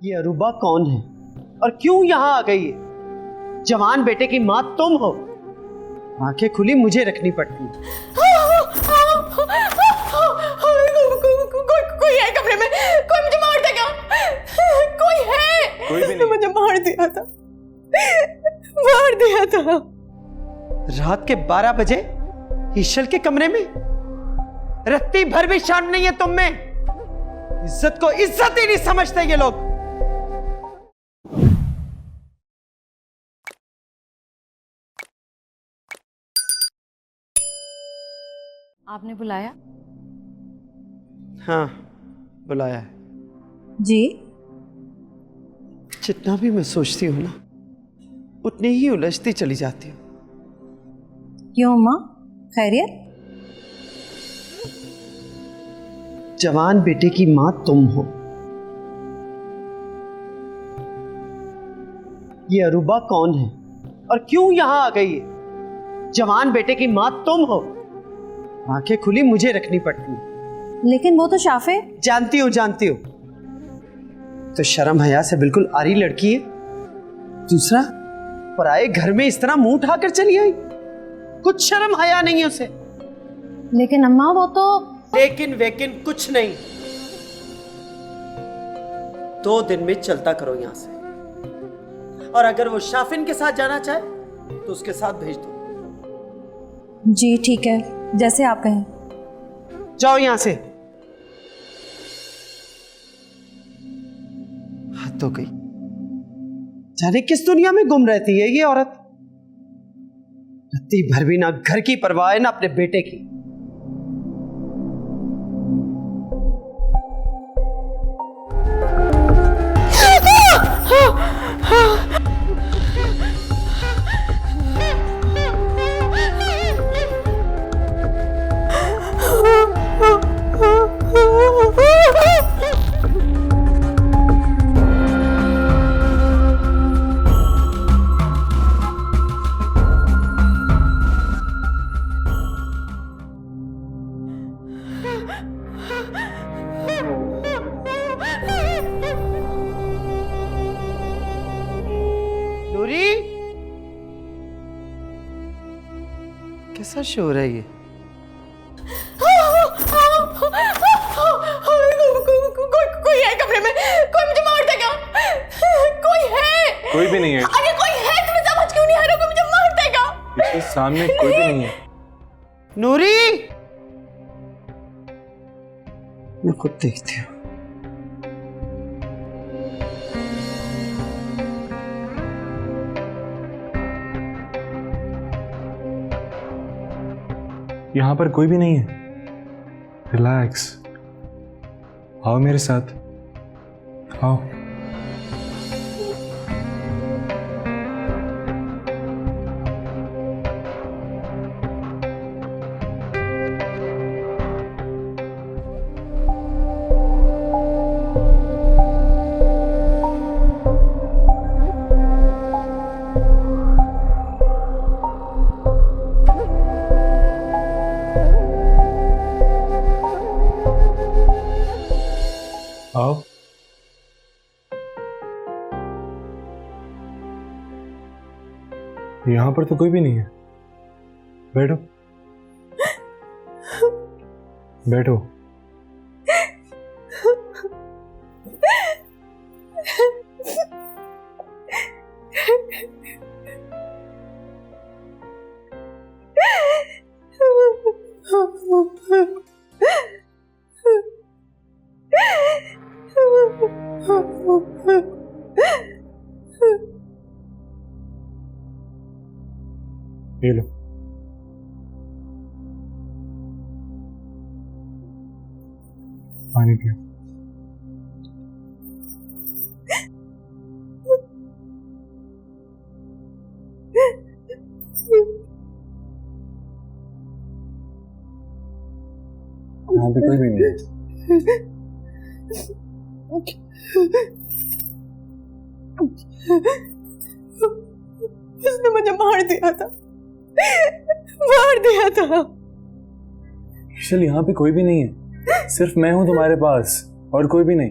ये अरूबा कौन है और क्यों यहाँ आ गई है? जवान बेटे की माँ तुम हो। आंखें खुली मुझे रखनी पड़ती है। कोई है कमरे में, कोई मुझे मार देगा। कोई है? कोई भी नहीं। मुझे मार दिया था, मार दिया था। रात के 12 बजे ईशल के कमरे में? रत्ती भर भी शर्म नहीं है तुम में। इज्जत को इज्जत ही नहीं समझते ये लोग। आपने बुलाया? हाँ, बुलाया है। जी। जितना भी मैं सोचती हूँ ना, उतनी ही उलझती चली जाती हूँ। क्यों माँ, खैरियत? जवान बेटे की माँ तुम हो। ये अरूबा कौन है और क्यों यहाँ आ गई है? जवान बेटे की माँ तुम हो। आंखें खुली मुझे रखनी पड़ती है। लेकिन वो तो शाफे। जानती हूँ तो शर्म हया से बिल्कुल आरी लड़की है। दूसरा, पराए घर में इस तरह मुंह उठाकर चली आई। कुछ शर्म हया नहीं है उसे। लेकिन अम्मा वो तो। लेकिन वेकिन कुछ नहीं। 2 दिन में चलता करो यहां से। और अगर वो शाफिन के साथ जाना चाहे तो उसके साथ भेज दो। जी ठीक है, जैसे आप कहें। जाओ यहां से। हद हो गई। जाने किस दुनिया में गुम रहती है ये औरत। रत्ती भर भी ना घर की परवाह है ना अपने बेटे की। नूरी, कैसा शोर है ये? कोई है कमरे में, कोई मुझे मार देगा। कोई है? कोई भी नहीं है। अरे कोई है, तुम्हें समझ क्यों नहीं आ रहा? कोई मुझे मार देगा। इसके सामने कोई भी नहीं है। नूरी, मैं खुद देखती हूँ। यहाँ पर कोई भी नहीं है। रिलैक्स, आओ मेरे साथ, आओ। आओ। यहाँ पर तो कोई भी नहीं है। बैठो बैठो। ये लो, पानी पियो। यहाँ पे कोई भी नहीं है। उसने मुझे मार दिया था, मार दिया था। चल, यहाँ पे कोई भी नहीं है। सिर्फ मैं हूं तुम्हारे पास और कोई भी नहीं।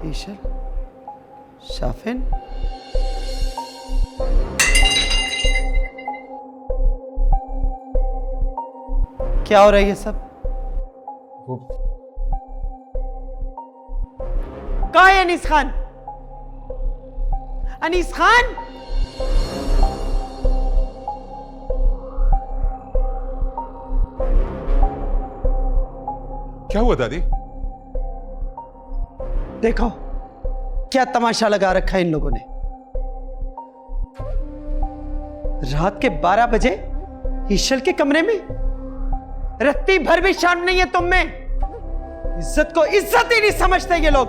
ईशल, शाफिन, क्या हो रहा है ये सब? वो कहाँ है अनीस खान? अनीस खान? क्या हुआ दादी? देखो क्या तमाशा लगा रखा है इन लोगों ने। रात के 12 बजे ईशल के कमरे में, रत्ती भर भी शर्म नहीं है तुम में। इज्जत को इज्जत ही नहीं समझते ये लोग।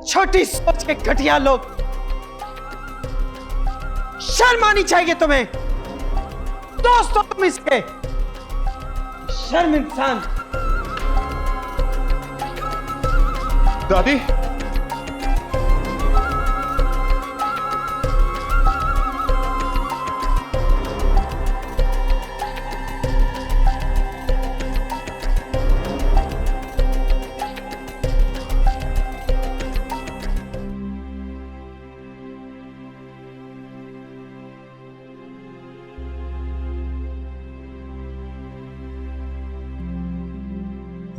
छोटी सोच के घटिया लोग। शर्म आनी चाहिए तुम्हें। दोस्तों तुम इसके शर्म इंसान। दादी,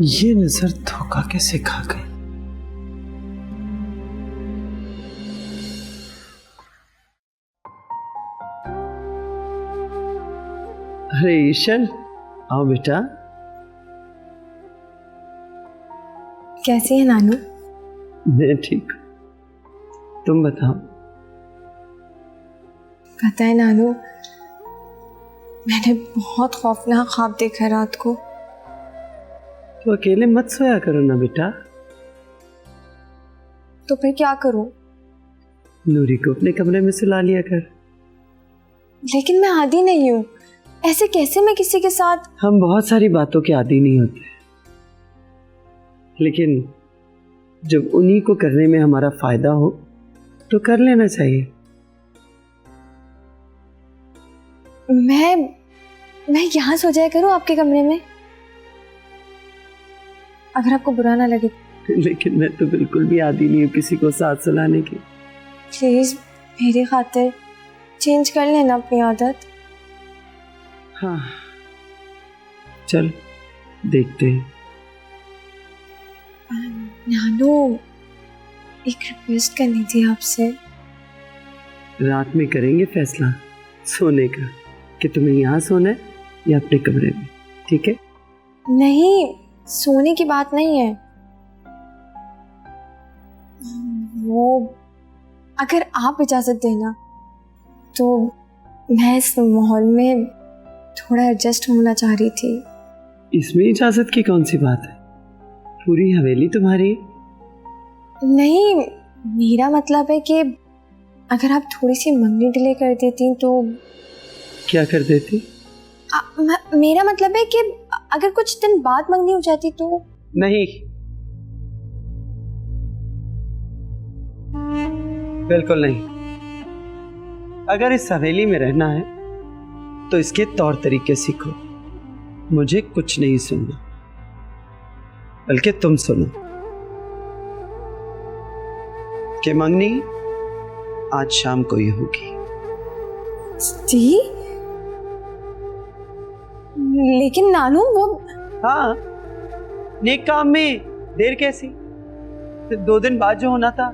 ये नजर धोखा कैसे खा गई? अरे ईशल, आओ बेटा। कैसी है नानू? मैं ठीक। तुम बताओ। पता है नानू, मैंने बहुत खौफनाक ख्वाब देखा रात को। तो अकेले मत सोया करो ना बेटा। तो फिर क्या करूं? नूरी को अपने कमरे में सुला लिया कर। लेकिन मैं आदी नहीं हूं। ऐसे कैसे मैं किसी के साथ? हम बहुत सारी बातों के आदी नहीं होते, लेकिन जब उन्हीं को करने में हमारा फायदा हो तो कर लेना चाहिए। मैं यहाँ सो जाया करूं आपके कमरे में, अगर आपको बुरा ना लगे। लेकिन मैं तो बिल्कुल भी आदी नहीं हूँ किसी को साथ सुलाने की। प्लीज मेरी खातिर चेंज कर लेना अपनी आदत। हाँ चल देखते हैं। नानू, एक रिक्वेस्ट करनी थी आपसे। रात में करेंगे फैसला सोने का कि तुम्हें यहाँ सोना है या अपने कमरे में, ठीक है? नहीं, सोने की बात नहीं है। वो अगर आप इजाजत देना तो मैं इस माहौल में थोड़ा एडजस्ट होना चाह रही थी। इसमें इजाजत की कौन सी बात है? पूरी हवेली तुम्हारी। नहीं, मेरा मतलब है कि अगर आप थोड़ी सी मंगनी डिले कर देती तो। क्या कर देती? मेरा मतलब है कि अगर कुछ दिन बाद मंगनी हो जाती तो। नहीं, बिल्कुल नहीं। अगर इस हवेली में रहना है तो इसके तौर तरीके सीखो। मुझे कुछ नहीं सुनना, बल्कि तुम सुनो कि मंगनी आज शाम को ही होगी। जी? लेकिन नानू वो। हाँ, नेक काम में देर कैसी? 2 दिन बाद जो होना था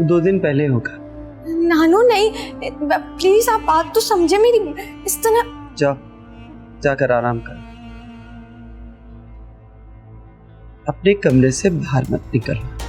2 दिन पहले होगा। नानू नहीं, प्लीज आप बात तो समझे मेरी। इस तरह जाओ, जाकर आराम करो। अपने कमरे से बाहर मत निकलना।